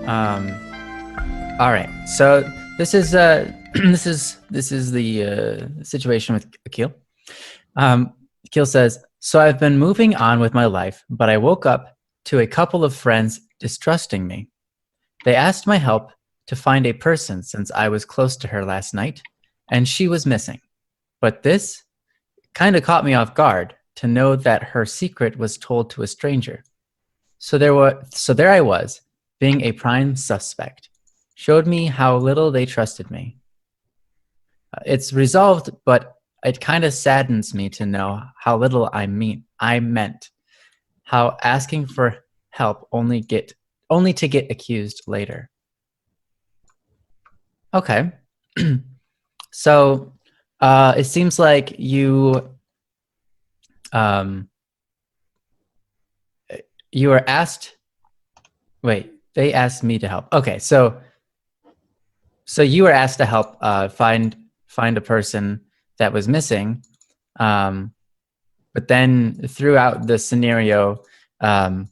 Um, all right. So this is this is the situation with Akil. Akil says, "So I've been moving on with my life, but I woke up to a couple of friends distrusting me. They asked my help to find a person since I was close to her last night, and she was missing. But this kind of caught me off guard to know that her secret was told to a stranger. So there I was, being a prime suspect. Showed me how little they trusted me. It's resolved, but it kind of saddens me to know how little I meant. How asking for help only to get accused later." Okay. So it seems like um you were asked. Wait, they asked me to help. Okay, so you were asked to help find a person that was missing, um, but then throughout the scenario, um,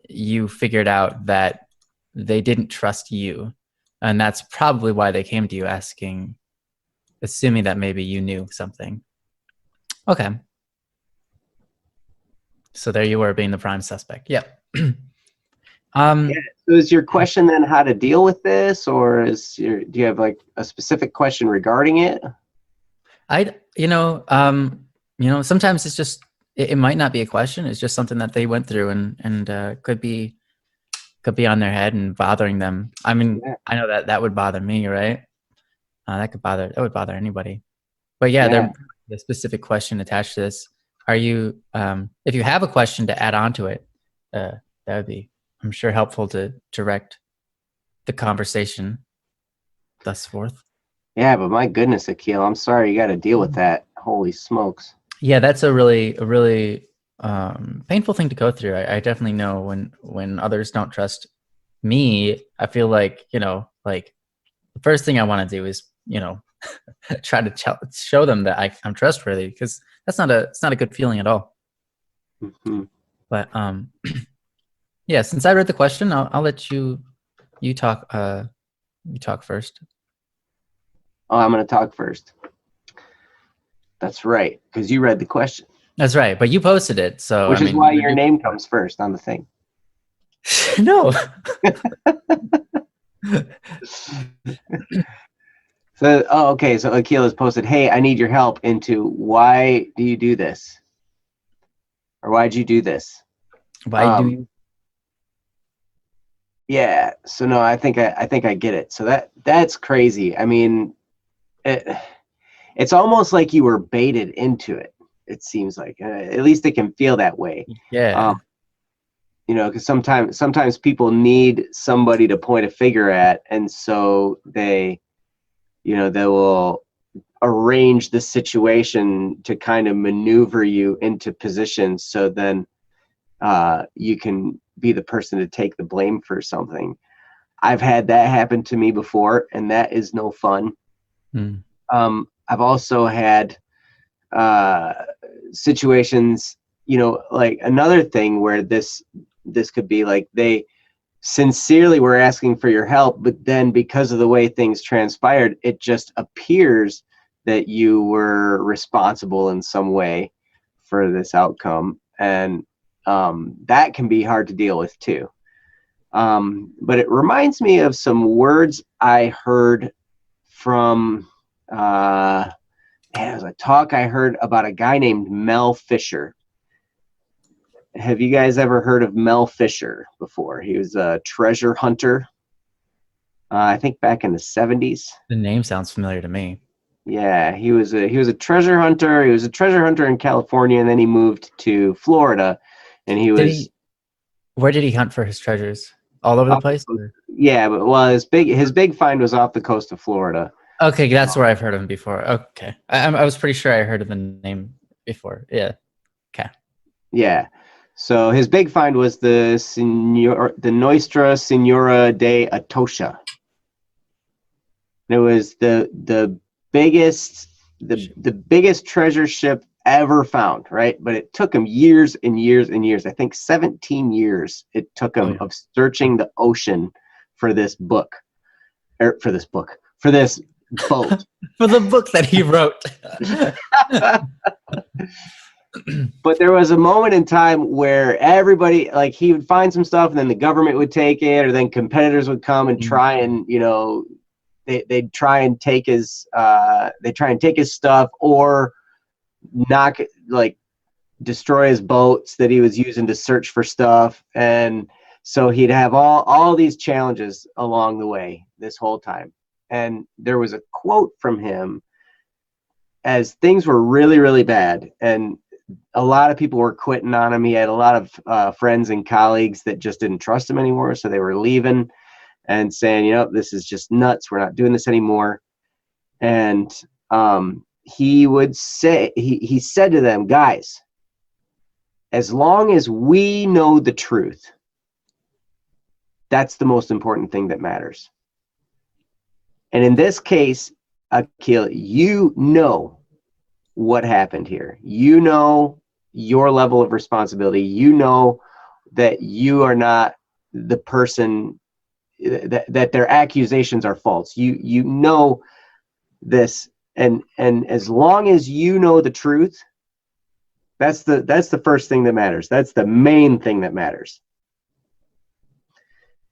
you figured out that they didn't trust you, and that's probably why they came to you asking, assuming that maybe you knew something. Okay, so there you were being the prime suspect. Yep. Yeah. um, So is your question then how to deal with this, or do you have like a specific question regarding it? I sometimes it's just it might not be a question. It's just something that they went through and could be on their head and bothering them. I mean, Yeah. I know that that would bother me, right? That would bother anybody. But yeah, Yeah. there the specific question attached to this. Are you if you have a question to add on to it, that would be, I'm sure, helpful to direct the conversation thus forth. Yeah, but my goodness, Akil, I'm sorry you got to deal with that. Holy smokes. Yeah, that's a really painful thing to go through. I definitely know when others don't trust me. I feel like, like the first thing I want to do is, try to show them that I'm trustworthy, because it's not a good feeling at all. Hmm. But yeah, since I read the question, I'll let you talk you talk first. Oh, I'm going to talk first. That's right, because you read the question, That's right, but you posted it, so I which is mean, why you would your do. name comes first on the thing. No. So, oh, okay. So Akil has posted, "Hey, I need your help." Into why do you do this, or why'd you do this? Why do Um, you? yeah. So no, I think I get it. So that's crazy. I mean, it, it's almost like you were baited into it. It seems like, at least it can feel that way. Um, Yeah. because sometimes people need somebody to point a finger at, and so they will arrange the situation to kind of maneuver you into positions, so then you can be the person to take the blame for something. I've had that happen to me before, and that is no fun. Mm. I've also had uh, situations, like another thing where this could be like they sincerely were asking for your help, but then because of the way things transpired, it just appears that you were responsible in some way for this outcome, and that can be hard to deal with too. But it reminds me of some words I heard from it was a talk I heard about a guy named Mel Fisher. Have you guys ever heard of Mel Fisher before? He was a treasure hunter. I think back in the 70s. The name sounds familiar to me. Yeah, he was a treasure hunter. He was a treasure hunter in California, and then he moved to Florida, and he Did was he? Where did he hunt for his treasures? All over the off place? the coast. Yeah, but well, his big find was off the coast of Florida. Okay, that's where I've heard of him before. Okay, I was pretty sure I heard of the name before. Yeah. Okay. Yeah. So his big find was the Nuestra Senora de Atocha. It was the biggest the biggest treasure ship ever found, right? But it took him years and years and years. I think 17 years it took Oh him yeah. of searching the ocean for this book, for this boat. For the book that he wrote. But there was a moment in time where everybody, like, he would find some stuff and then the government would take it, or then competitors would come and try and, they'd try and take his stuff, or destroy his boats that he was using to search for stuff. And so he'd have all these challenges along the way this whole time. And there was a quote from him as things were really, really bad, and a lot of people were quitting on him. He had a lot of friends and colleagues that just didn't trust him anymore, so they were leaving and saying, this is just nuts, we're not doing this anymore. And he would say, he said to them, guys, as long as we know the truth, that's the most important thing that matters. And in this case, Akil, you know what happened here. You know your level of responsibility. You know that you are not the person, that their accusations are false. You know this, and as long as you know the truth, that's the first thing that matters. That's the main thing that matters.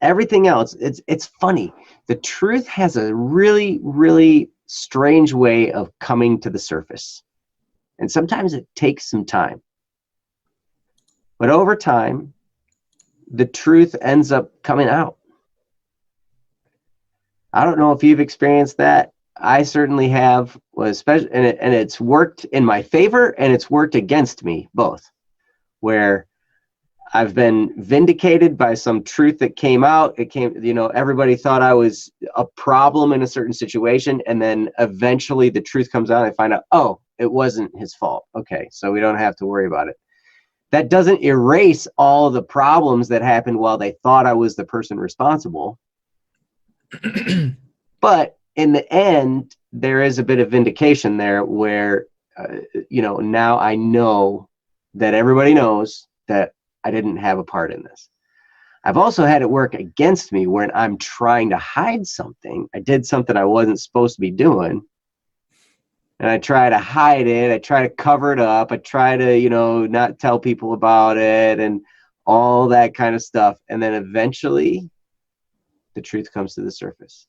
Everything else, it's funny. The truth has a really, really strange way of coming to the surface. And sometimes it takes some time. But over time, the truth ends up coming out. I don't know if you've experienced that. I certainly have, and it's worked in my favor and it's worked against me, both, where I've been vindicated by some truth that came out. Everybody thought I was a problem in a certain situation, and then eventually the truth comes out and I find out, oh, it wasn't his fault. Okay, so we don't have to worry about it. That doesn't erase all the problems that happened while they thought I was the person responsible. But in the end, there is a bit of vindication there where, now I know that everybody knows that I didn't have a part in this. I've also had it work against me when I'm trying to hide something. I did something I wasn't supposed to be doing, and I try to hide it. I try to cover it up. I try to, not tell people about it and all that kind of stuff. And then eventually the truth comes to the surface.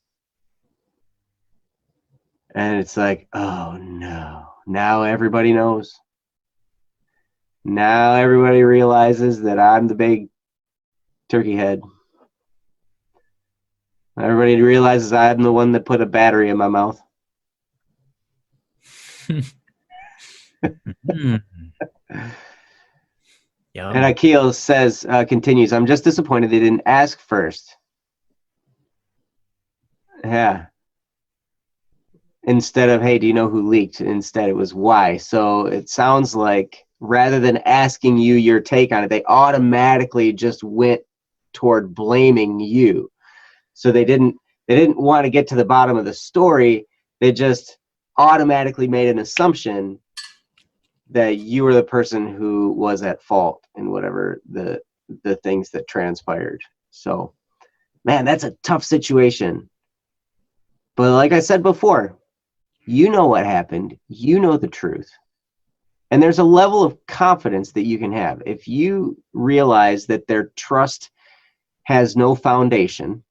And it's like, oh no, now everybody knows. Now everybody realizes that I'm the big turkey head. Everybody realizes I'm the one that put a battery in my mouth. And Akil says, continues, I'm just disappointed they didn't ask first. Yeah. Instead of, hey, do you know who leaked? Instead, it was why. So it sounds like rather than asking you your take on it, they automatically just went toward blaming you. So they didn't want to get to the bottom of the story. They just automatically made an assumption that you were the person who was at fault in whatever the things that transpired. So, man, that's a tough situation. But like I said before, you know what happened. You know the truth. And there's a level of confidence that you can have. If you realize that their trust has no foundation,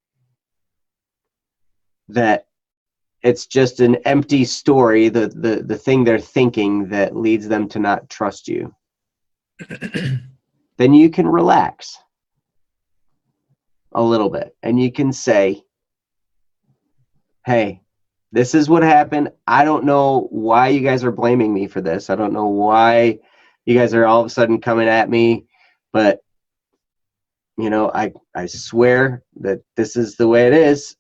that it's just an empty story, the thing they're thinking that leads them to not trust you, then you can relax a little bit and you can say, hey, this is what happened. I don't know why you guys are blaming me for this. I don't know why you guys are all of a sudden coming at me, but I swear that this is the way it is.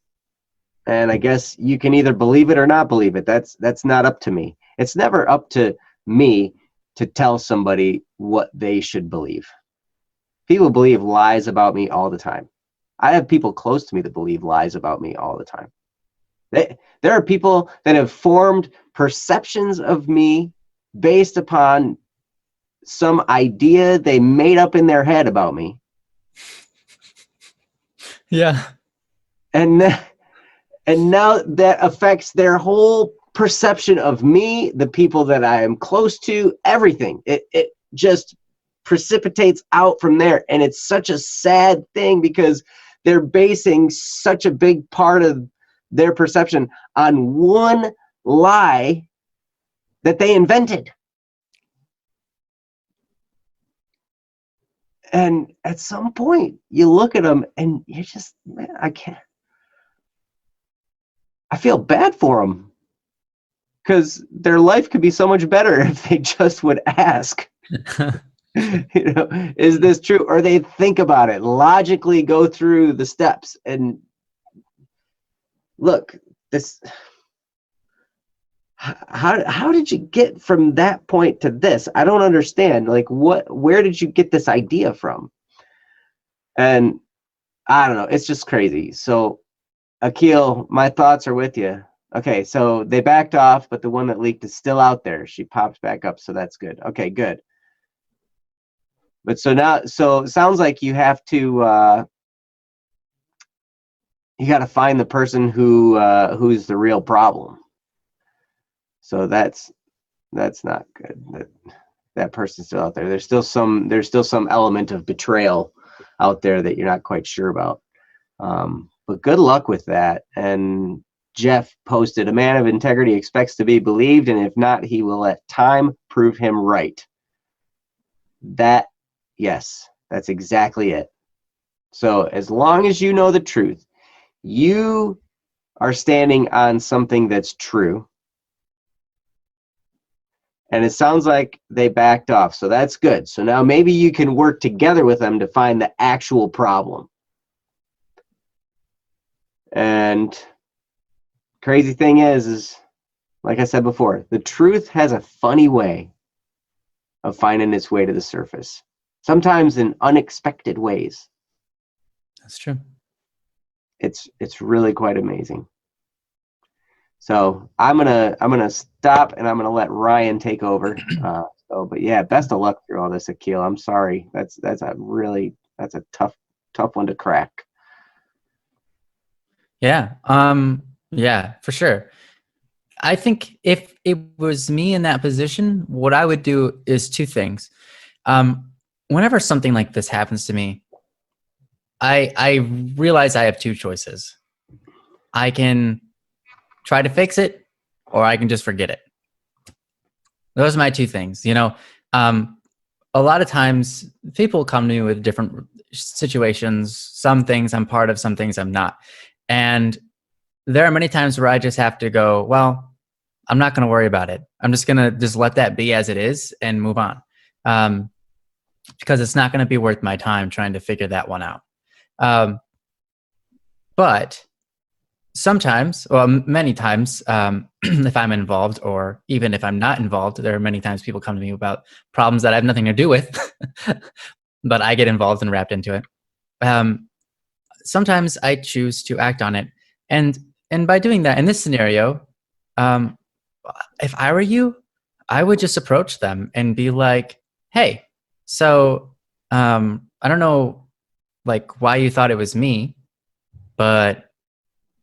And I guess you can either believe it or not believe it. That's not up to me. It's never up to me to tell somebody what they should believe. People believe lies about me all the time. I have people close to me that believe lies about me all the time. There are people that have formed perceptions of me based upon some idea they made up in their head about me. Yeah. And and now that affects their whole perception of me, the people that I am close to, everything. It just precipitates out from there, and it's such a sad thing because they're basing such a big part of their perception on one lie that they invented. And at some point you look at them and you just, man, I feel bad for them because their life could be so much better if they just would ask. Is this true? Or they think about it, logically go through the steps and look, this, how did you get from that point to this? I don't understand. Like, where did you get this idea from? And I don't know, it's just crazy. So Akil, my thoughts are with you. Okay, so they backed off, but the one that leaked is still out there. She pops back up, so that's good. Okay, good. But so now, so it sounds like you have to, you got to find the person who's the real problem. So that's not good. That person's still out there. There's still some element of betrayal out there that you're not quite sure about. But good luck with that. And Jeff posted, a man of integrity expects to be believed, and if not, he will let time prove him right. Yes, that's exactly it. So as long as you know the truth, you are standing on something that's true. And it sounds like they backed off, so that's good. So now maybe you can work together with them to find the actual problem. And crazy thing is like I said before, the truth has a funny way of finding its way to the surface, sometimes in unexpected ways. That's true. It's really quite amazing. So I'm gonna stop and I'm gonna let Ryan take over. But yeah, best of luck through all this, Akil. I'm sorry. That's a tough one to crack. Yeah. Yeah, for sure. I think if it was me in that position, what I would do is two things. Whenever something like this happens to me, I realize I have two choices. I can try to fix it, or I can just forget it. Those are my two things. A lot of times people come to me with different situations. Some things I'm part of, some things I'm not. And there are many times where I just have to go, well, I'm not going to worry about it. I'm just going to just let that be as it is and move on. Because it's not going to be worth my time trying to figure that one out. But sometimes, well, many times, if I'm involved or even if I'm not involved, there are many times people come to me about problems that I have nothing to do with, but I get involved and wrapped into it. Sometimes I choose to act on it. And by doing that, in this scenario, if I were you, I would just approach them and be like, hey, so I don't know like why you thought it was me, but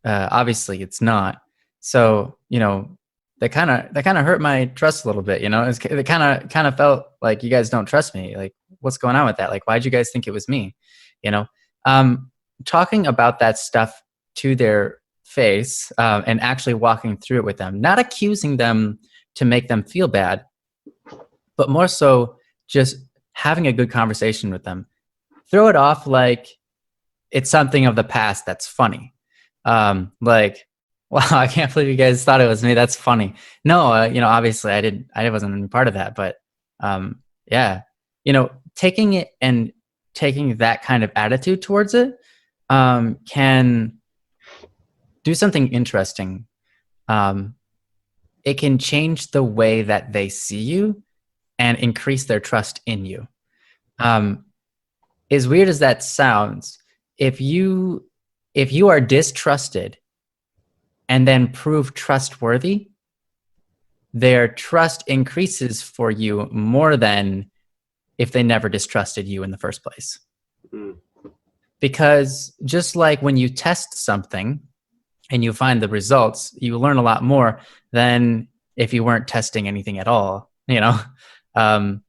obviously it's not. So, that kind of hurt my trust a little bit, it kind of felt like you guys don't trust me. Like, what's going on with that? Like, why'd you guys think it was me? Talking about that stuff to their face, and actually walking through it with them, not accusing them to make them feel bad, but more so just having a good conversation with them. Throw it off like it's something of the past that's funny. Like, wow, I can't believe you guys thought it was me. That's funny. No, obviously I wasn't any part of that, but yeah, taking it and taking that kind of attitude towards it can do something interesting. It can change the way that they see you and increase their trust in you. As weird as that sounds, if you are distrusted and then prove trustworthy, their trust increases for you more than if they never distrusted you in the first place. because just like when you test something and you find the results, you learn a lot more than if you weren't testing anything at all. Um,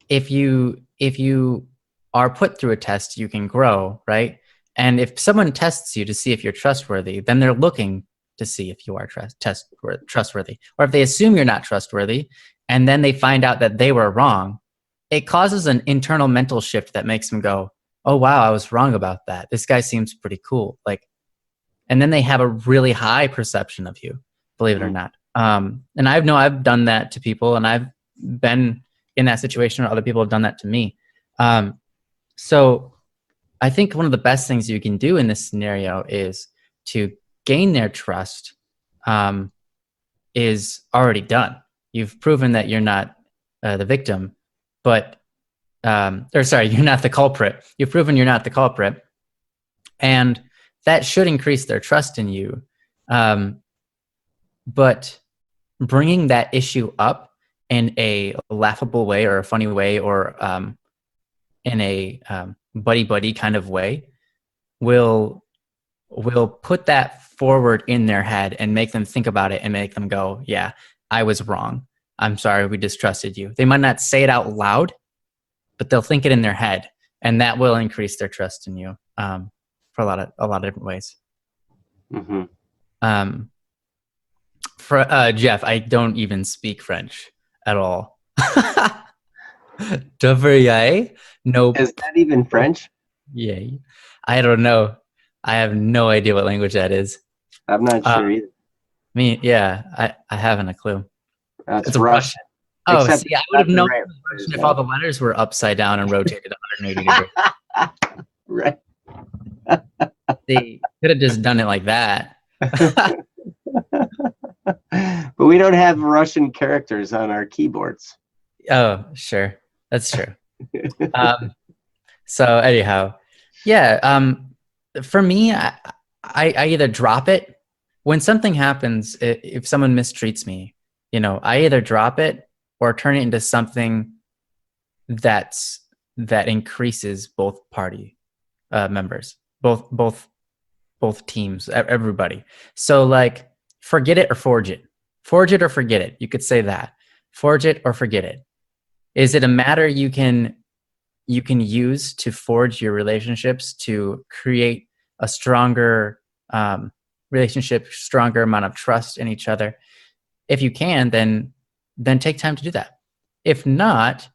if you are put through a test, you can grow, right? And if someone tests you to see if you're trustworthy, then they're looking to see if you are trustworthy. Or if they assume you're not trustworthy, and then they find out that they were wrong, it causes an internal mental shift that makes them go, "Oh wow, I was wrong about that. This guy seems pretty cool." Like, and then they have a really high perception of you, believe it or not. And I've done that to people, and I've been in that situation, or other people have done that to me. So I think one of the best things you can do in this scenario is to gain their trust. Is already done. You've proven that you're not the victim, but you're not the culprit. You've proven you're not the culprit, and that should increase their trust in you. But bringing that issue up in a laughable way, or a funny way, or in a buddy buddy kind of way will put that forward in their head and make them think about it and make them go, yeah, I was wrong. I'm sorry, we distrusted you. They might not say it out loud, but they'll think it in their head, and that will increase their trust in you for a lot of different ways. Mm-hmm. For Jeff, I don't even speak French at all. Devrier? Nope. Is that even French? Yay. I don't know. I have no idea what language that is. I'm not sure either. I haven't a clue. It's Russian. Oh, Except see, I would have known right Russian if all the letters were upside down and rotated 180 degrees. Right. They could have just done it like that. But we don't have Russian characters on our keyboards. Oh, sure. That's true. So anyhow, yeah. For me, I either drop it when something happens. If someone mistreats me, I either drop it or turn it into something that increases both party members, both teams, everybody. So like, forget it or forge it. Forge it or forget it. You could say that. Forge it or forget it. Is it a matter you can use to forge your relationships, to create a stronger relationship, stronger amount of trust in each other? If you can, then take time to do that. If not,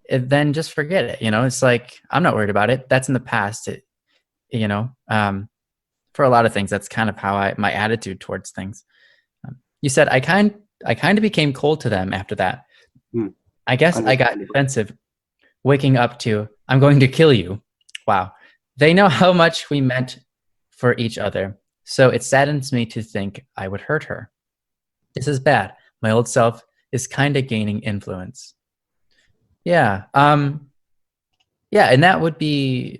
then just forget it. It's like, I'm not worried about it. That's in the past. For a lot of things, that's kind of how my attitude towards things. You said I kind of became cold to them after that. I guess I got defensive, waking up to, I'm going to kill you. Wow. They know how much we meant for each other, so it saddens me to think I would hurt her. This is bad. My old self is kind of gaining influence. Yeah. Yeah, and that would be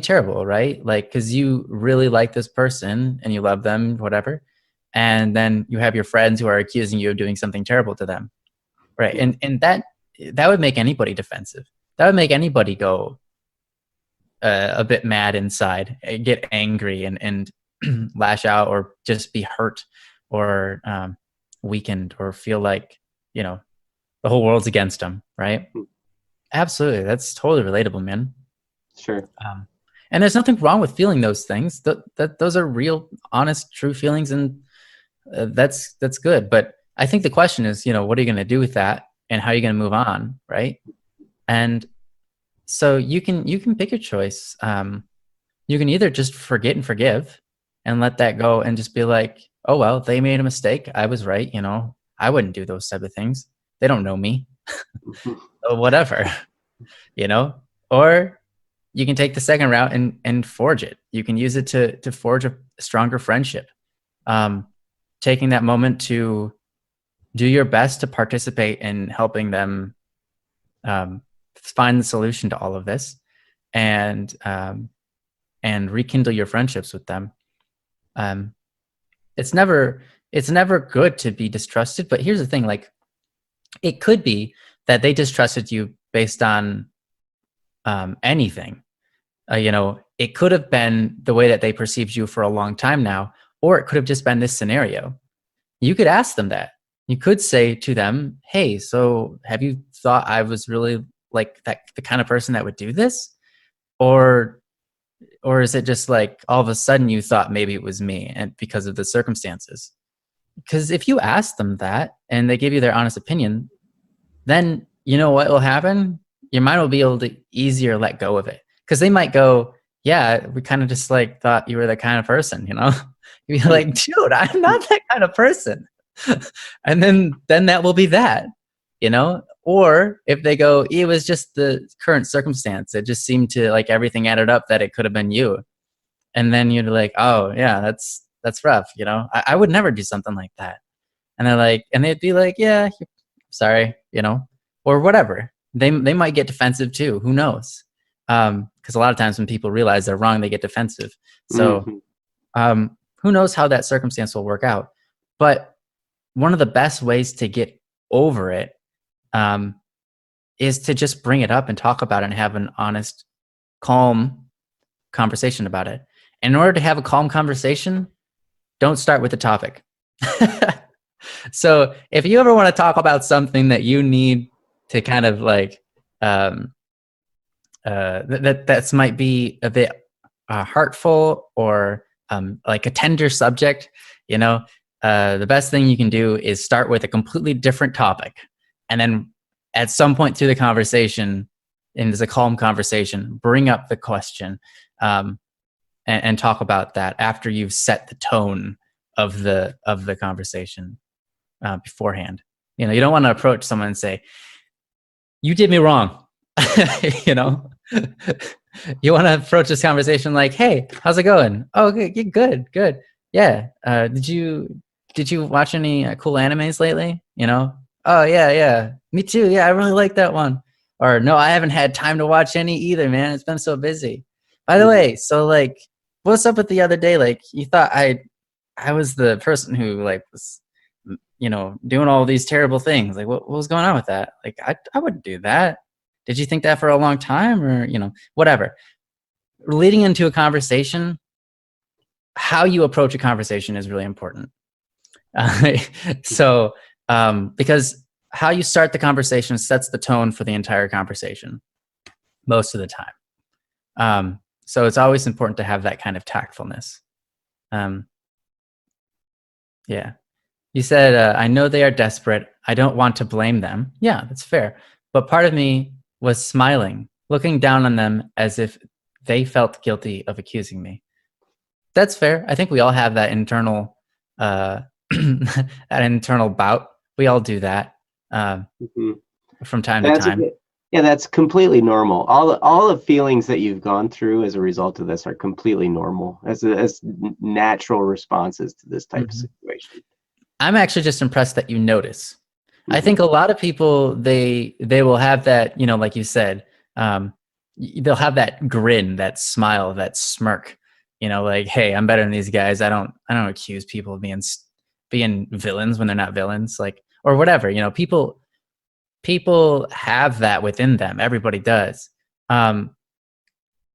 terrible, right? Like, because you really like this person and you love them, whatever, and then you have your friends who are accusing you of doing something terrible to them, right? And that would make anybody defensive. That would make anybody go a bit mad inside, get angry, and lash out, or just be hurt, or weakened, or feel like the whole world's against them, right? Absolutely, that's totally relatable, man. Sure. And there's nothing wrong with feeling those things. Those are real, honest, true feelings, and that's good. But I think the question is, what are you going to do with that, and how are you going to move on, right? And so you can pick your choice. You can either just forget and forgive, and let that go, and just be like, oh well, they made a mistake. I was right. I wouldn't do those type of things. They don't know me. Or whatever, or you can take the second route and forge it. You can use it to forge a stronger friendship. Taking that moment to do your best to participate in helping them find the solution to all of this, and rekindle your friendships with them. It's never good to be distrusted, but here's the thing, like, it could be that they distrusted you based on anything. it could have been the way that they perceived you for a long time now, or it could have just been this scenario. You could ask them that. You could say to them, hey, so have you thought I was really like that, the kind of person that would do this? Or is it just like all of a sudden you thought maybe it was me and because of the circumstances? Because if you ask them that and they give you their honest opinion, then you know what will happen? Your mind will be able to easier let go of it. Because they might go, yeah, we kind of just like thought you were that kind of person, You'd be like, dude, I'm not that kind of person. And then that will be that, Or if they go, it was just the current circumstance. It just seemed to like everything added up that it could have been you. And then you're like, oh yeah, that's rough, I would never do something like that. And they're like, and they'd be like, yeah, sorry, or whatever. They might get defensive too. Who knows? Because a lot of times when people realize they're wrong, they get defensive. So who knows how that circumstance will work out? But one of the best ways to get over it is to just bring it up and talk about it and have an honest, calm conversation about it. And in order to have a calm conversation, don't start with the topic. So if you ever want to talk about something that you need to kind of like that might be a bit heartful or like a tender subject, the best thing you can do is start with a completely different topic, and then at some point through the conversation, and it's a calm conversation, bring up the question and talk about that after you've set the tone of the conversation beforehand. You don't want to approach someone and say, you did me wrong. You want to approach this conversation like, hey, how's it going? Oh, good. Yeah. Did you watch any cool animes lately? Oh yeah, me too. Yeah, I really like that one. Or no, I haven't had time to watch any either, man. It's been so busy. By the way, so like, what's up with the other day? Like, you thought I was the person who like was, doing all these terrible things. Like, what was going on with that? Like, I wouldn't do that. Did you think that for a long time, or whatever? Leading into a conversation, how you approach a conversation is really important. So, because how you start the conversation sets the tone for the entire conversation most of the time. So it's always important to have that kind of tactfulness. Yeah. You said, I know they are desperate. I don't want to blame them. Yeah, that's fair. But part of me was smiling, looking down on them as if they felt guilty of accusing me. That's fair. I think we all have that internal that internal bout. We all do that from time to time. Yeah, that's completely normal. All the feelings that you've gone through as a result of this are completely normal as natural responses to this type of situation. I'm actually just impressed that you notice. I think a lot of people, they will have that, like you said, they'll have that grin, that smile, that smirk, like, hey, I'm better than these guys. I don't accuse people of being villains when they're not villains, like, or whatever. People have that within them. Everybody does. And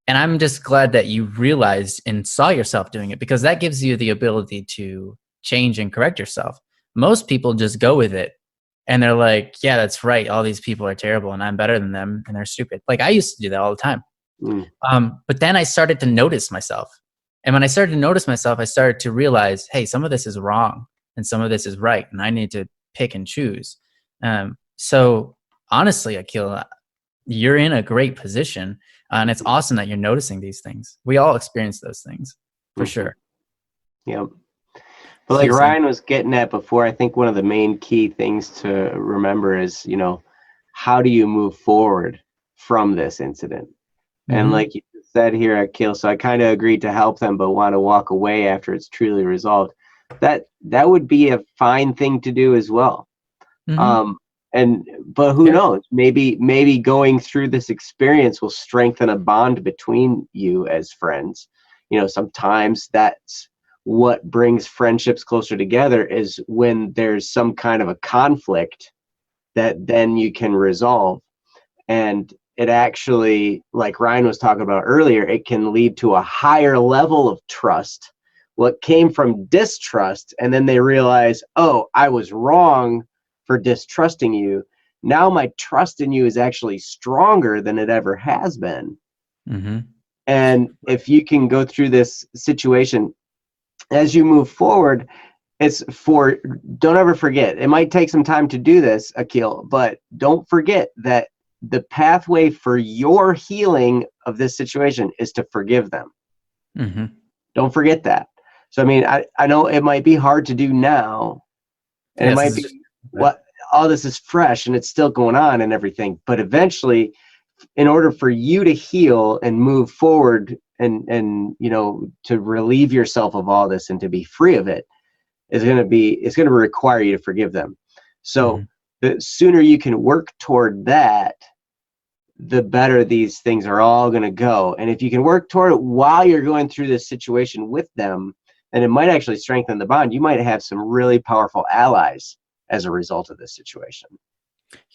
I'm just glad that you realized and saw yourself doing it, because that gives you the ability to change and correct yourself. Most people just go with it and they're like, yeah, that's right. All these people are terrible and I'm better than them and they're stupid. Like, I used to do that all the time. But then I started to notice myself. And when I started to notice myself, I started to realize, hey, some of this is wrong and some of this is right. And I need to pick and choose. So honestly, Akil, you're in a great position. And it's awesome that you're noticing these things. We all experience those things for sure. Yep. But like Ryan was getting at before, I think one of the main key things to remember is, how do you move forward from this incident? And like you said here, Akil, so I kind of agreed to help them, but want to walk away after it's truly resolved. That would be a fine thing to do as well. But who knows? Maybe going through this experience will strengthen a bond between you as friends. Sometimes that's what brings friendships closer together, is when there's some kind of a conflict that then you can resolve. And it actually, like Ryan was talking about earlier, it can lead to a higher level of trust. What came from distrust, and then they realize, oh, I was wrong for distrusting you. Now my trust in you is actually stronger than it ever has been. Mm-hmm. And if you can go through this situation as you move forward, don't ever forget, it might take some time to do this, Akil, but don't forget that the pathway for your healing of this situation is to forgive them. Mm-hmm. Don't forget that. So, I mean, I know it might be hard to do now, and it Yes, might be what all this is fresh and it's still going on and everything, but eventually, in order for you to heal and move forward and to relieve yourself of all this and to be free of it, it's going to require you to forgive them. So the sooner you can work toward that, the better these things are all going to go. And if you can work toward it while you're going through this situation with them, then it might actually strengthen the bond. You might have some really powerful allies as a result of this situation.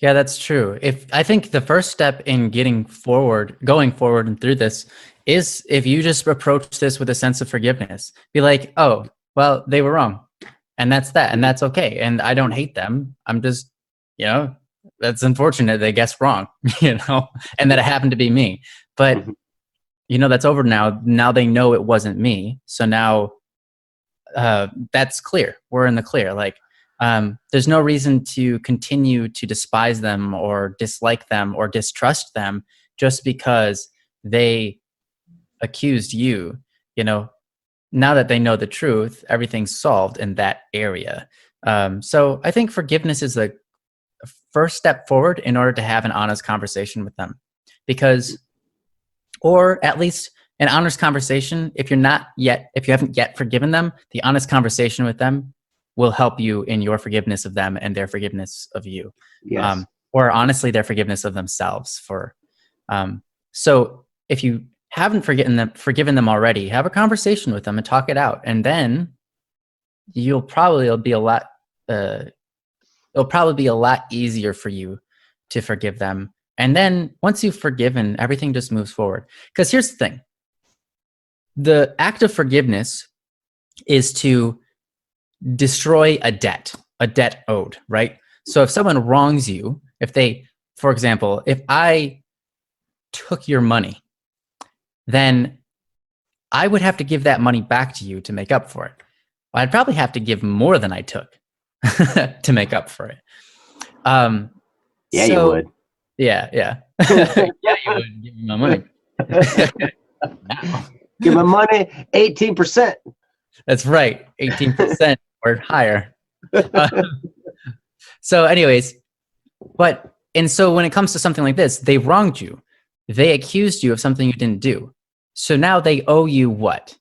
Yeah, that's true. I think the first step in going forward and through this is if you just approach this with a sense of forgiveness. Be like, oh, well, they were wrong. And that's that. And that's okay. And I don't hate them. I'm just, that's unfortunate they guessed wrong, and that it happened to be me. But, that's over now. Now they know it wasn't me. So now that's clear. We're in the clear. Like, there's no reason to continue to despise them or dislike them or distrust them just because they accused you. Now that they know the truth, everything's solved in that area. So I think forgiveness is a first step forward in order to have an honest conversation with them, or at least an honest conversation. If you haven't yet forgiven them, the honest conversation with them will help you in your forgiveness of them and their forgiveness of you. Yes. Or honestly, their forgiveness of themselves. So if you haven't forgiven them already, have a conversation with them and talk it out, and then it'll probably be a lot easier for you to forgive them. And then once you've forgiven, everything just moves forward. Because here's the thing: the act of forgiveness is to destroy a debt owed, right? So if someone wrongs you, for example, if I took your money, then I would have to give that money back to you to make up for it. Well, I'd probably have to give more than I took to make up for it. You would. Yeah. Yeah, you would give me my money. Give my money 18%. That's right, 18% or higher. So anyways, so when it comes to something like this, they wronged you. They accused you of something you didn't do. So now they owe you what?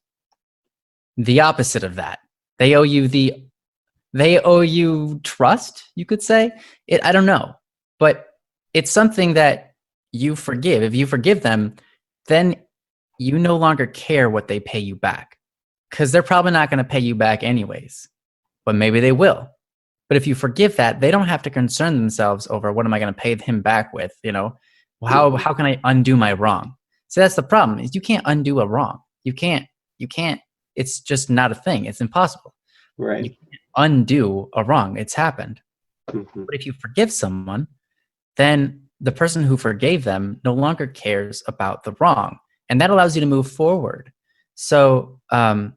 The opposite of that. They owe you trust, you could say. I don't know. But it's something that you forgive. If you forgive them, then you no longer care what they pay you back, because they're probably not going to pay you back anyways. But maybe they will. But if you forgive that, they don't have to concern themselves over what am I going to pay him back with, How can I undo my wrong? So that's the problem, is you can't undo a wrong. You can't, it's just not a thing. It's impossible. Right. You can't undo a wrong. It's happened. Mm-hmm. But if you forgive someone, then the person who forgave them no longer cares about the wrong. And that allows you to move forward. So in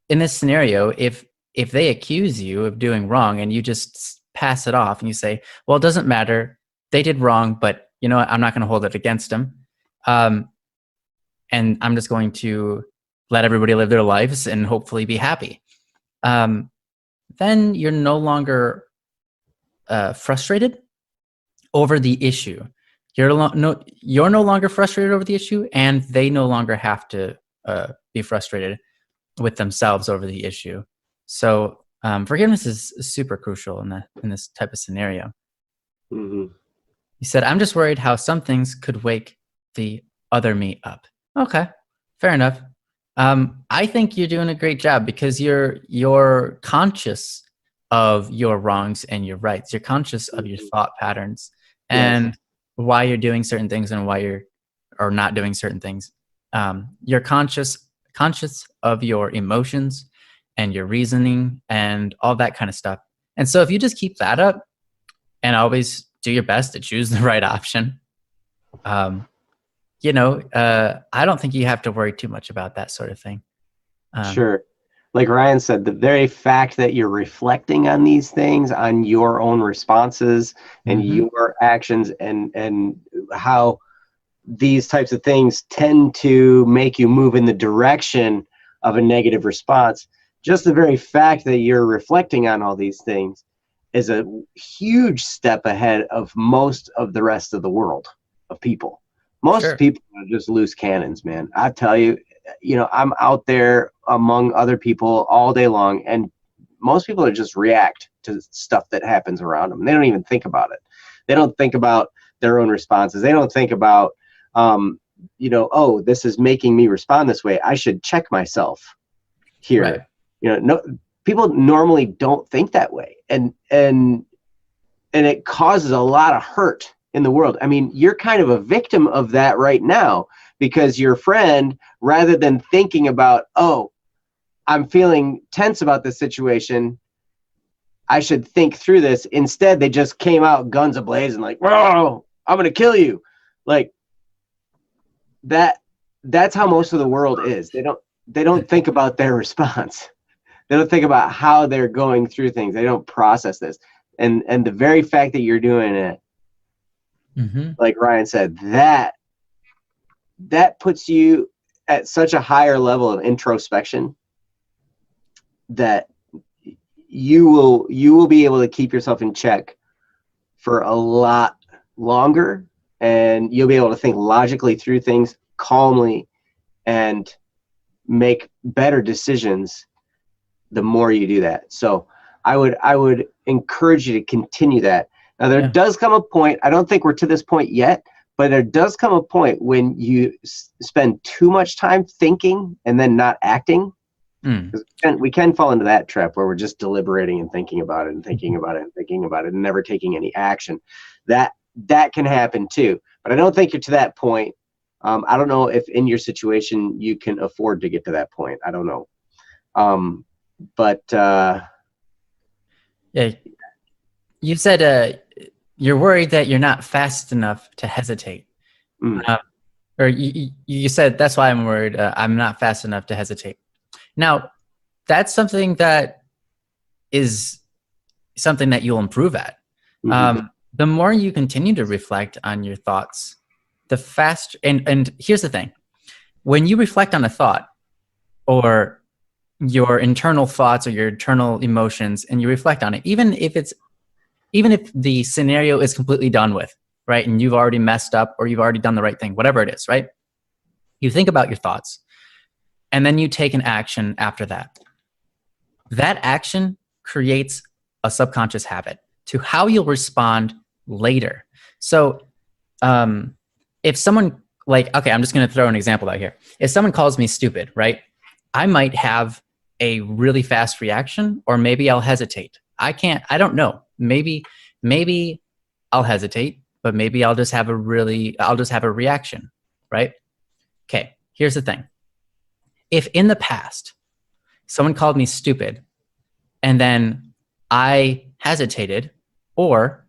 this scenario, if they accuse you of doing wrong and you just pass it off and you say, well, it doesn't matter, they did wrong, but you know what? I'm not going to hold it against them. And I'm just going to let everybody live their lives and hopefully be happy. Then you're no longer frustrated over the issue. You're no longer frustrated over the issue, and they no longer have to be frustrated with themselves over the issue. So forgiveness is super crucial in this type of scenario. Mm-hmm. He said, I'm just worried how some things could wake the other me up. Okay, fair enough. I think you're doing a great job because you're conscious of your wrongs and your rights. You're conscious of your thought patterns. And why you're doing certain things and why you're or not doing certain things. You're conscious of your emotions and your reasoning and all that kind of stuff. And so if you just keep that up and always do your best to choose the right option, I don't think you have to worry too much about that sort of thing. Sure. Like Ryan said, the very fact that you're reflecting on these things, on your own responses and your actions, and how these types of things tend to make you move in the direction of a negative response, just the very fact that you're reflecting on all these things is a huge step ahead of most of the rest of the world of people. Most people are just loose cannons, man. I tell you, I'm out there among other people all day long, and most people are just react to stuff that happens around them. They don't even think about it. They don't think about their own responses. They don't think about, oh, this is making me respond this way. I should check myself here. Right. No, people normally don't think that way, and it causes a lot of hurt in the world. I mean, you're kind of a victim of that right now, because your friend, rather than thinking about, oh, I'm feeling tense about this situation, I should think through this. Instead, they just came out guns a-blazing like, whoa, I'm going to kill you. Like that's how most of the world is. They don't think about their response. They don't think about how they're going through things. They don't process this. And the very fact that you're doing it, like Ryan said, that puts you at such a higher level of introspection that you will be able to keep yourself in check for a lot longer, and you'll be able to think logically through things calmly and make better decisions the more you do that. So I would encourage you to continue that. Now, there does come a point, I don't think we're to this point yet, but there does come a point when you spend too much time thinking and then not acting. We can fall into that trap where we're just deliberating and thinking about it and thinking about it and thinking about it and never taking any action. That can happen too. But I don't think you're to that point. I don't know if in your situation you can afford to get to that point. I don't know. Yeah, you said you're worried that you're not fast enough to hesitate. Or you said, that's why I'm worried. I'm not fast enough to hesitate. Now, that's something that is something that you'll improve at. The more you continue to reflect on your thoughts, the faster. And here's the thing: when you reflect on a thought, or your internal thoughts or your internal emotions, and you reflect on it, even if the scenario is completely done with, right, and you've already messed up or you've already done the right thing, whatever it is, right? You think about your thoughts, and then you take an action after that. That action creates a subconscious habit to how you'll respond later. So if someone, like, okay, I'm just going to throw an example out here. If someone calls me stupid, right, I might have a really fast reaction, or maybe I'll hesitate. I don't know. Maybe I'll hesitate, but maybe I'll just have a reaction, right? Okay, here's the thing. If in the past someone called me stupid and then I hesitated or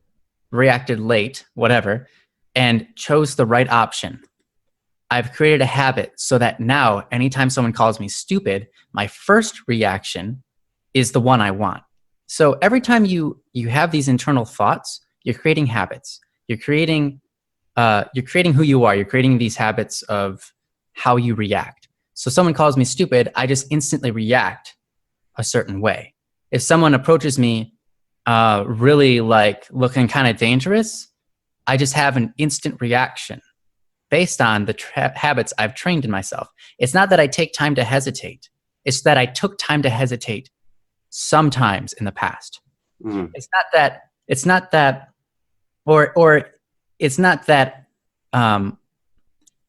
reacted late, whatever, and chose the right option, I've created a habit so that now anytime someone calls me stupid, my first reaction is the one I want. So every time you have these internal thoughts, you're creating habits. You're creating who you are. You're creating these habits of how you react. So someone calls me stupid, I just instantly react a certain way. If someone approaches me really like looking kind of dangerous, I just have an instant reaction based on the habits I've trained in myself. It's not that I take time to hesitate. It's that I took time to hesitate sometimes in the past. It's not that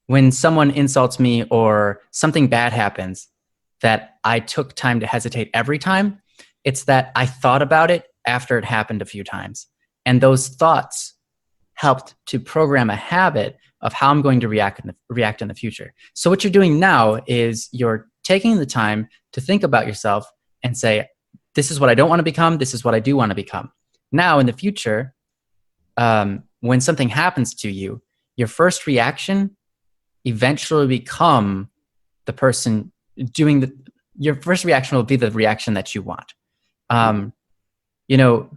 when someone insults me or something bad happens that I took time to hesitate every time. It's that I thought about it after it happened a few times. And those thoughts helped to program a habit of how I'm going to react in the future. So what you're doing now is you're taking the time to think about yourself and say, this is what I don't want to become. This is what I do want to become. Now in the future, when something happens to you, your first reaction eventually become the person doing your first reaction will be the reaction that you want. You know,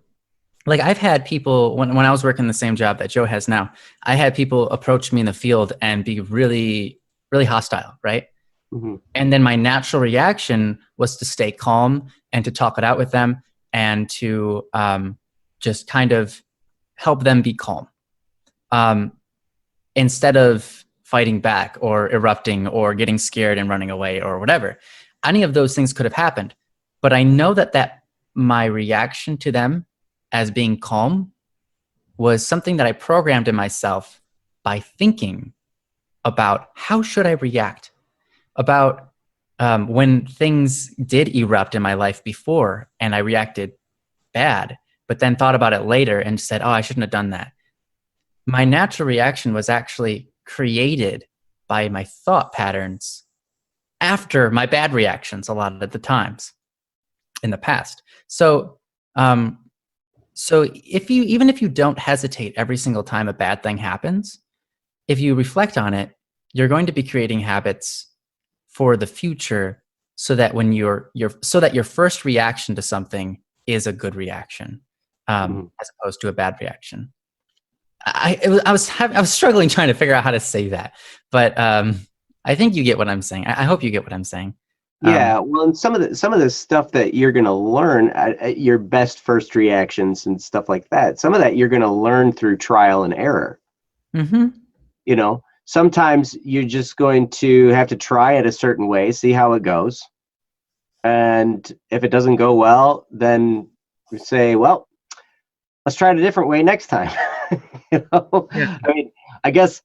like I've had people when I was working the same job that Joe has now, I had people approach me in the field and be really, really hostile, right? Mm-hmm. And then my natural reaction was to stay calm and to talk it out with them and to just kind of help them be calm instead of fighting back or erupting or getting scared and running away or whatever. Any of those things could have happened. But I know that my reaction to them as being calm was something that I programmed in myself by thinking about how should I react, about when things did erupt in my life before and I reacted bad, but then thought about it later and said, oh, I shouldn't have done that. My natural reaction was actually created by my thought patterns after my bad reactions a lot of the times in the past. So even if you don't hesitate every single time a bad thing happens, if you reflect on it, you're going to be creating habits for the future so that when your first reaction to something is a good reaction as opposed to a bad reaction. I was struggling trying to figure out how to say that, but I think you get what I'm saying. I hope you get what I'm saying. Yeah, well, and some of the stuff that you're going to learn at your best first reactions and stuff like that, some of that you're going to learn through trial and error. Mm-hmm. You know, sometimes you're just going to have to try it a certain way, see how it goes. And if it doesn't go well, then we say, well, let's try it a different way next time. You know, Yeah. I mean, I guess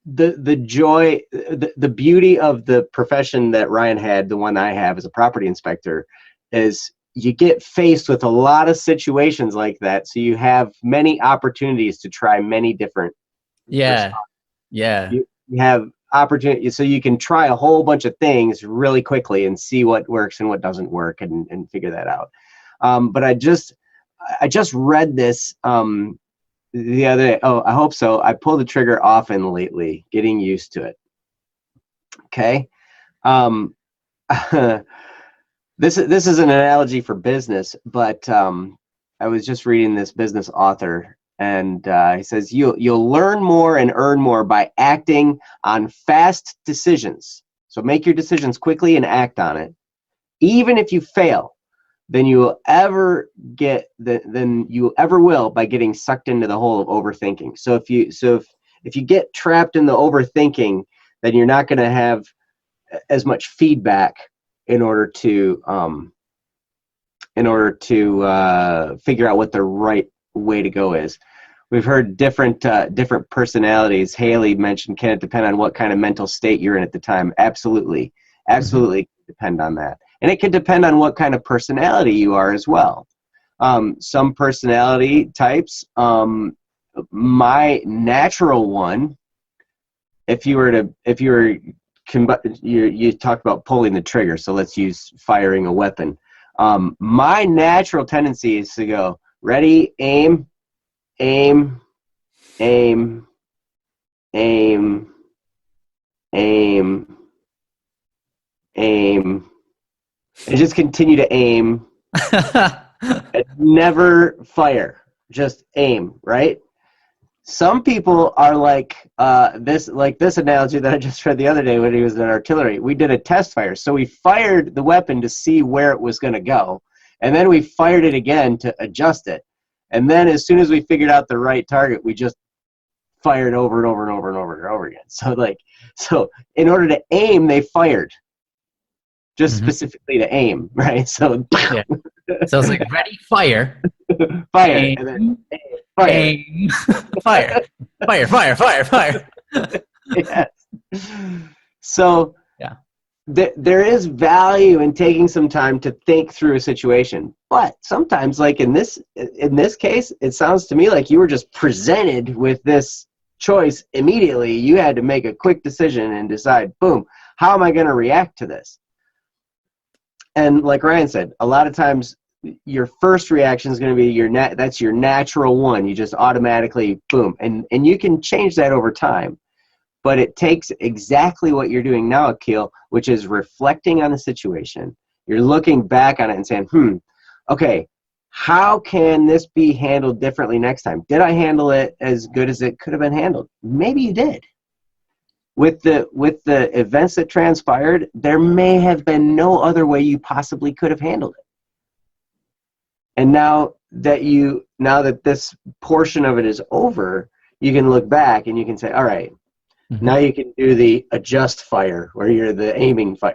the joy, the beauty of the profession that Ryan had, the one I have as a property inspector, is you get faced with a lot of situations like that. So you have many opportunities to try many different Yeah. Yeah. You have opportunity, so you can try a whole bunch of things really quickly and see what works and what doesn't work and figure that out. But I just read this the other day. Oh, I hope so. I pulled the trigger often lately, getting used to it. Okay. This is an analogy for business, but I was just reading this business author, and he says you'll learn more and earn more by acting on fast decisions. So make your decisions quickly and act on it. Even if you fail, than you will ever will by getting sucked into the hole of overthinking. So if you get trapped in the overthinking, then you're not going to have as much feedback in order to figure out what the right way to go is. We've heard different personalities. Haley mentioned, can it depend on what kind of mental state you're in at the time? Absolutely depend on that. And it can depend on what kind of personality you are as well. Some personality types, my natural one, you talked about pulling the trigger, so let's use firing a weapon. My natural tendency is to go, ready, aim, aim, aim, aim, aim, aim, and just continue to aim and never fire, just aim, right? Some people are like this analogy that I just read the other day when he was in artillery. We did a test fire. So we fired the weapon to see where it was going to go. And then we fired it again to adjust it. And then as soon as we figured out the right target, we just fired over and over and over and over and over again. So in order to aim, they fired. Just specifically to aim, right? So yeah. So it's like ready, fire, fire, aim, and then fire, aim, fire, fire, fire, fire, fire. Yes. So yeah. there is value in taking some time to think through a situation, but sometimes, like in this case, it sounds to me like you were just presented with this choice immediately. You had to make a quick decision and decide, boom, how am I going to react to this? And like Ryan said, a lot of times your first reaction is going to be that's your natural one. You just automatically boom, and you can change that over time. But it takes exactly what you're doing now, Akil, which is reflecting on the situation. You're looking back on it and saying, okay, how can this be handled differently next time? Did I handle it as good as it could have been handled? Maybe you did. With the events that transpired, there may have been no other way you possibly could have handled it. And now that this portion of it is over, you can look back and you can say, all right, now you can do the adjust fire where you're the aiming fire,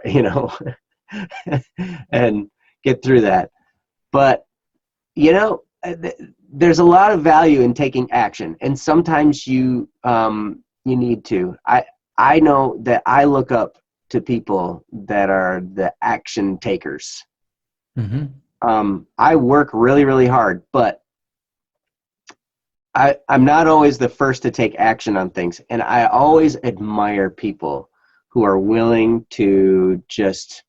and get through that. But, there's a lot of value in taking action, and sometimes you need to. I know that I look up to people that are the action takers. I work really, really hard, but I'm not always the first to take action on things. And I always admire people who are willing to just,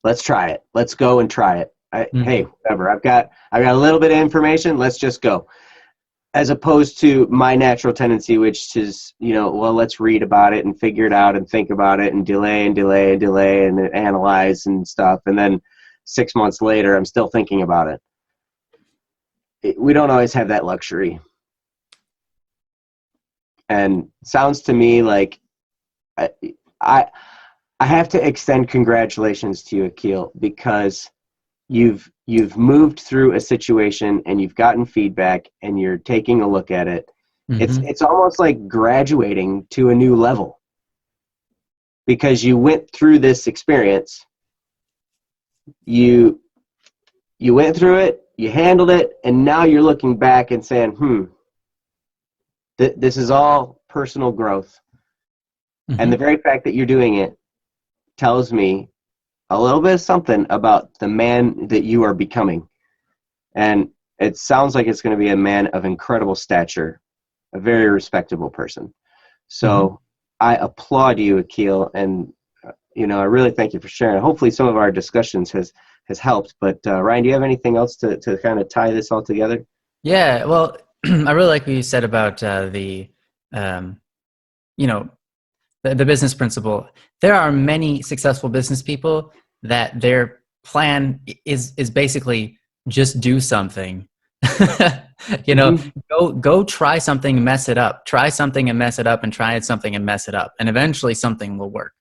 let's try it. Let's go and try it. Hey, whatever. I've got a little bit of information. Let's just go. As opposed to my natural tendency, which is, well, let's read about it and figure it out and think about it and delay and analyze and stuff. And then 6 months later, I'm still thinking about it. We don't always have that luxury. And sounds to me like I have to extend congratulations to you, Akil, because you've moved through a situation and you've gotten feedback and you're taking a look at it. It's almost like graduating to a new level because you went through this experience. You went through it, you handled it, and now you're looking back and saying, this is all personal growth. And the very fact that you're doing it tells me a little bit of something about the man that you are becoming. And it sounds like it's going to be a man of incredible stature, a very respectable person. So I applaud you, Akil, and I really thank you for sharing. Hopefully some of our discussions has helped. But Ryan, do you have anything else to kind of tie this all together? Yeah, well, I really like what you said about the business principle. There are many successful business people that their plan is basically just do something. Go try something, mess it up. Try something and mess it up, and try something and mess it up, and eventually something will work.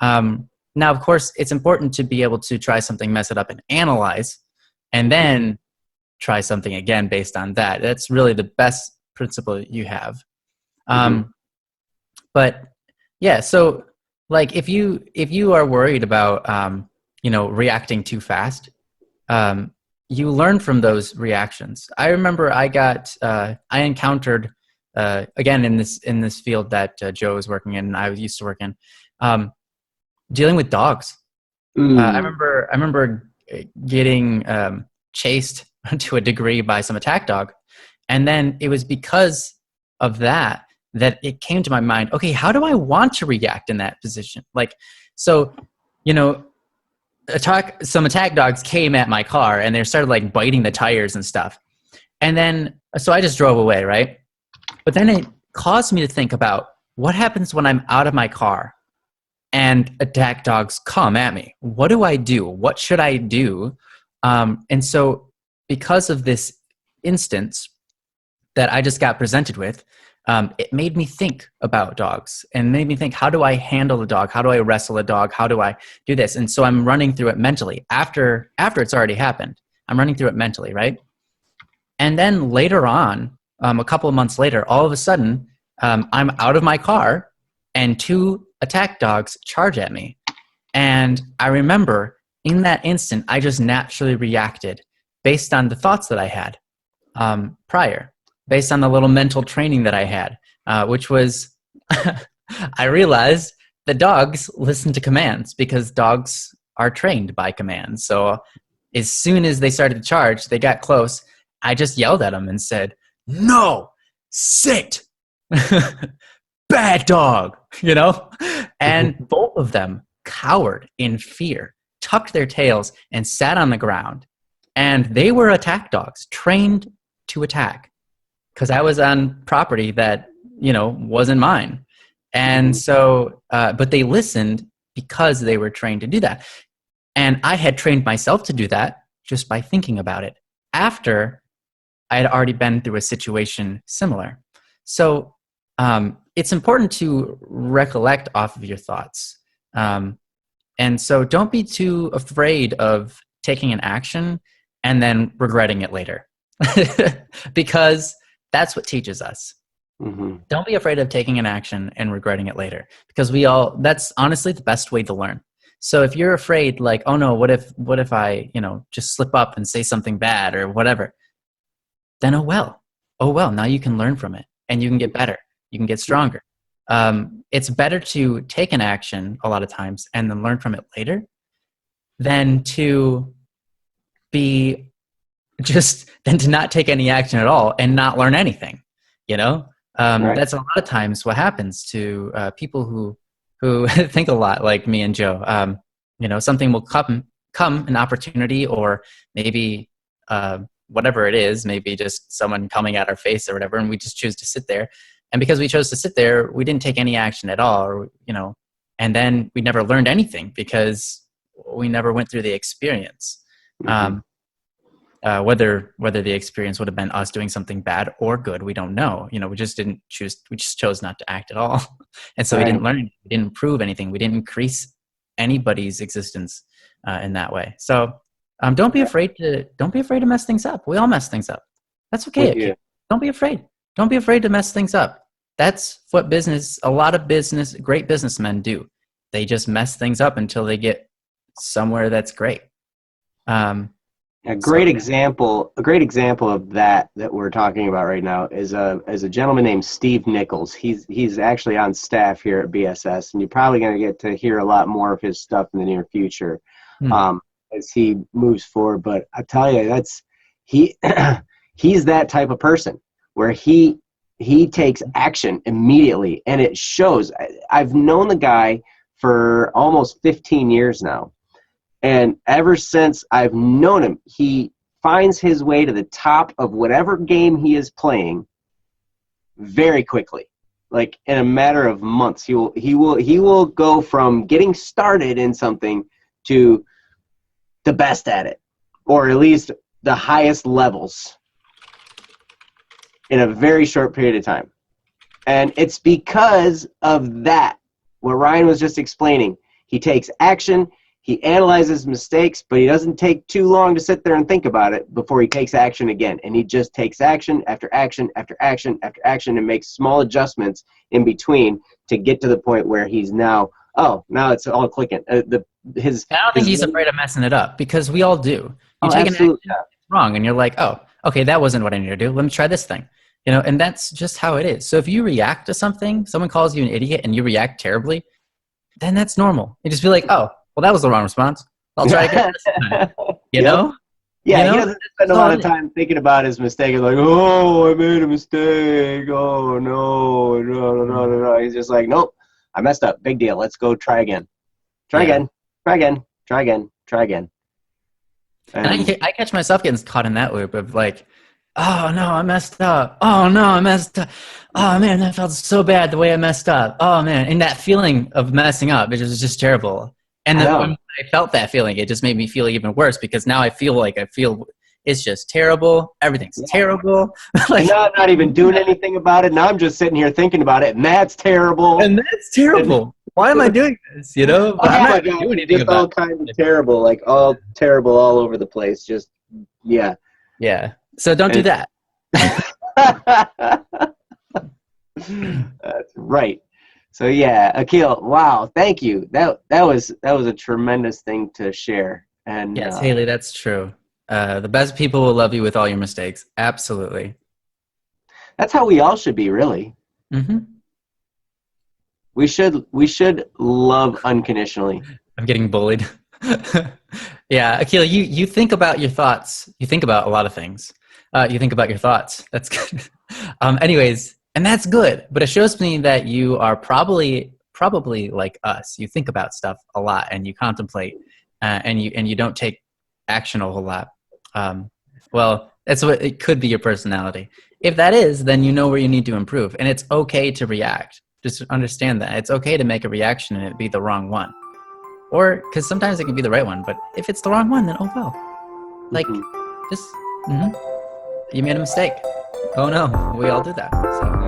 Now, of course, it's important to be able to try something, mess it up, and analyze, and then try something again based on that. That's really the best principle you have. But yeah, so like if you are worried about reacting too fast, you learn from those reactions. I remember I encountered again in this field that Joe was working in and I used to work in, dealing with dogs. I remember getting chased to a degree by some attack dog, and then it was because of that it came to my mind, okay, how do I want to react in that position? Like, so, some attack dogs came at my car and they started like biting the tires and stuff. And then, so I just drove away, right? But then it caused me to think about what happens when I'm out of my car and attack dogs come at me. What do I do? What should I do? And so because of this instance that I just got presented with, it made me think about dogs and made me think, how do I handle a dog? How do I wrestle a dog? How do I do this? And so I'm running through it mentally after it's already happened. I'm running through it mentally, right? And then later on, a couple of months later, all of a sudden, I'm out of my car and 2 attack dogs charge at me. And I remember in that instant, I just naturally reacted based on the thoughts that I had prior, based on the little mental training that I had, which was, I realized the dogs listen to commands because dogs are trained by commands. So as soon as they started to charge, they got close. I just yelled at them and said, "No, sit, bad dog," And both of them cowered in fear, tucked their tails, and sat on the ground. And they were attack dogs, trained to attack, because I was on property that, wasn't mine. And so, but they listened because they were trained to do that. And I had trained myself to do that just by thinking about it after I had already been through a situation similar. So it's important to recollect off of your thoughts. And so don't be too afraid of taking an action and then regretting it later, because that's what teaches us. Mm-hmm. Don't be afraid of taking an action and regretting it later, because that's honestly the best way to learn. So if you're afraid, like, oh no, what if I, just slip up and say something bad or whatever, then oh well, now you can learn from it and you can get better. You can get stronger. It's better to take an action a lot of times and then learn from it later than to not take any action at all and not learn anything. Right. That's a lot of times what happens to people who think a lot like me and Joe. Something will come, an opportunity, or maybe whatever it is, maybe just someone coming at our face or whatever, and we just choose to sit there. And because we chose to sit there, we didn't take any action at all, or, and then we never learned anything because we never went through the experience. Mm-hmm. Whether the experience would have been us doing something bad or good, we don't know. We just chose not to act at all. And so we didn't learn, we didn't improve anything. We didn't increase anybody's existence in that way. So don't be afraid to mess things up. We all mess things up. That's okay. Don't be afraid. Don't be afraid to mess things up. That's what a lot of great businessmen do. They just mess things up until they get somewhere that's great. A great example of that we're talking about right now is a gentleman named Steve Nichols. He's actually on staff here at BSS, and you're probably going to get to hear a lot more of his stuff in the near future as he moves forward. But I tell you, he's that type of person where he takes action immediately, and it shows. I've known the guy for almost 15 years now. And ever since I've known him, he finds his way to the top of whatever game he is playing very quickly. Like in a matter of months, he will go from getting started in something to the best at it, or at least the highest levels in a very short period of time. And it's because of that, what Ryan was just explaining. He takes action. He analyzes mistakes, but he doesn't take too long to sit there and think about it before he takes action again. And he just takes action after action after action after action and makes small adjustments in between to get to the point where he's now it's all clicking. I don't think he's afraid of messing it up, because we all do. You take an action, it's wrong, and you're like, oh, okay, that wasn't what I need to do. Let me try this thing. And that's just how it is. So if you react to something, someone calls you an idiot and you react terribly, then that's normal. You just be like, oh, well, that was the wrong response. I'll try again this time. You know? Yeah, he doesn't spend a lot of time thinking about his mistake and like, oh, I made a mistake. Oh, no. He's just like, nope, I messed up. Big deal. Let's go try again. Try again. And I catch myself getting caught in that loop of like, oh, no, I messed up. Oh, no, I messed up. Oh, man, that felt so bad the way I messed up. Oh, man. And that feeling of messing up, it was just terrible. And then when I felt that feeling, it just made me feel even worse, because now I feel it's just terrible. Everything's terrible. Like, now I'm not even doing anything about it. Now I'm just sitting here thinking about it, and that's terrible. Why am I doing this? I'm not doing anything just all kinds of terrible, like all terrible all over the place. Just, yeah. Yeah. So don't do that. That's right. So yeah, Akil, wow, thank you. That was a tremendous thing to share. And yes, Haley, that's true. The best people will love you with all your mistakes. Absolutely. That's how we all should be, really. Mm-hmm. We should love unconditionally. I'm getting bullied. Yeah, Akil, you think about your thoughts. You think about a lot of things. You think about your thoughts. That's good. Anyways, and that's good. But it shows me that you are probably like us. You think about stuff a lot, and you contemplate, and you don't take action a whole lot. Well, that's what it could be, your personality. If that is, then you know where you need to improve, and it's okay to react. Just understand that it's okay to make a reaction and it be the wrong one. Or, because sometimes it can be the right one, but if it's the wrong one, then oh well. Like, just, you made a mistake. Oh no, we all do that. So.